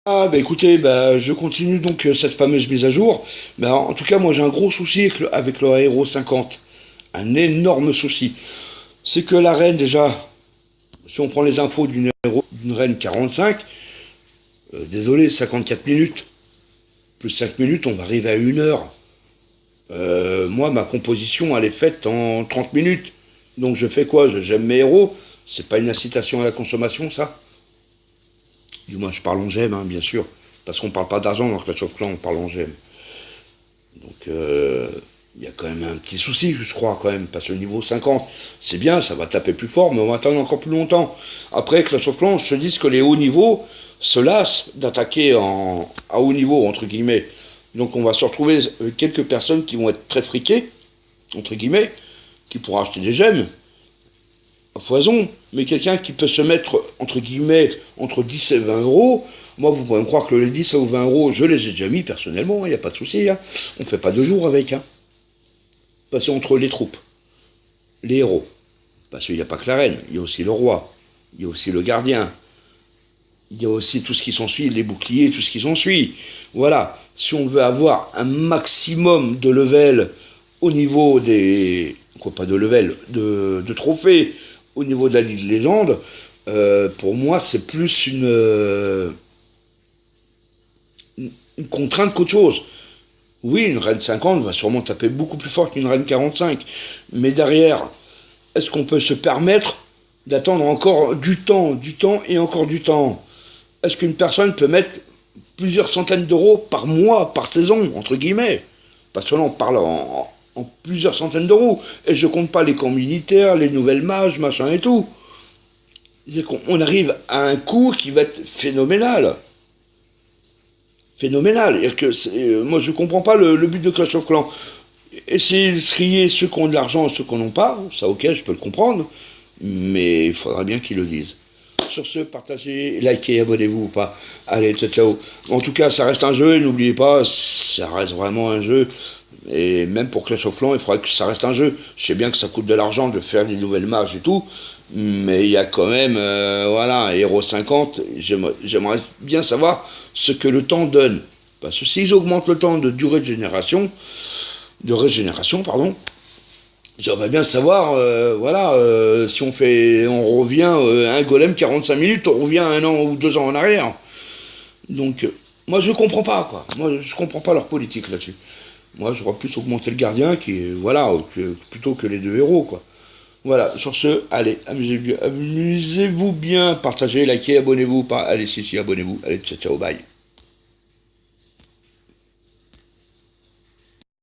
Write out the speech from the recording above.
Ah bah écoutez, bah, je continue donc cette fameuse mise à jour. Bah, en tout cas, moi j'ai un gros souci avec le Aero 50. Un énorme souci. C'est que la reine déjà, si on prend les infos d'une reine 45, désolé, 54 minutes, plus 5 minutes, on va arriver à 1 heure. Moi, ma composition, elle est faite en 30 minutes. Donc je fais quoi? J'aime mes héros. C'est pas une incitation à la consommation, ça? Du moins, je parle en gemme, hein, bien sûr. Parce qu'on parle pas d'argent dans Clash of Clans, on parle en gemme. Donc, il y a quand même un petit souci, je crois, quand même. Parce que le niveau 50, c'est bien, ça va taper plus fort, mais on va attendre encore plus longtemps. Après, Clash of Clans se disent que les hauts niveaux se lassent d'attaquer à haut niveau, entre guillemets. Donc, on va se retrouver quelques personnes qui vont être très friquées, entre guillemets, qui pourront acheter des gemmes à foison, mais quelqu'un qui peut se mettre, entre guillemets, entre 10 et 20 euros, moi, vous pouvez me croire que les 10 ou 20 euros, je les ai déjà mis personnellement, il n'y a pas de souci. Hein. On ne fait pas 2 jours avec. Hein. Passer entre les troupes, les héros. Parce qu'il n'y a pas que la reine, il y a aussi le roi, il y a aussi le gardien, il y a aussi tout ce qui s'ensuit, les boucliers, tout ce qui s'ensuit. Voilà. Si on veut avoir un maximum de level au niveau des. Quoi, pas de level, de trophées au niveau de la Ligue Légende, pour moi, c'est plus une contrainte qu'autre chose. Oui, une reine 50 va sûrement taper beaucoup plus fort qu'une reine 45. Mais derrière, est-ce qu'on peut se permettre d'attendre encore du temps et encore du temps? Est-ce qu'une personne peut mettre plusieurs centaines d'euros par mois, par saison, entre guillemets? Parce que là, on parle en plusieurs centaines d'euros. Et je compte pas les camps militaires, les nouvelles mages, machin et tout. C'est qu'on arrive à un coût qui va être phénoménal. Phénoménal. Et que moi, je comprends pas le but de Clash of Clans. Essayer de trier ceux qui ont de l'argent et ceux qui n'en ont pas, ça ok, je peux le comprendre, mais il faudra bien qu'ils le disent. Sur ce, partagez, likez, abonnez-vous ou pas. Allez, ciao, ciao. En tout cas, ça reste un jeu, et n'oubliez pas, ça reste vraiment un jeu. Et même pour Clash of Clans, il faudrait que ça reste un jeu. Je sais bien que ça coûte de l'argent de faire des nouvelles mages et tout, mais il y a quand même, voilà, un héros 50. J'aimerais bien savoir ce que le temps donne. Parce que s'ils augmentent le temps de durée de régénération, pardon, j'aimerais bien savoir, voilà, si on revient à un golem 45 minutes, on revient 1 an ou 2 ans en arrière. Donc, moi je comprends pas, quoi. Moi je comprends pas leur politique là-dessus. Moi j'aurais plus augmenté le gardien, voilà, plutôt que les deux héros, quoi. Voilà, sur ce, allez, amusez-vous bien, partagez, likez, abonnez-vous, pas, allez, si, abonnez-vous, allez, ciao, ciao, bye.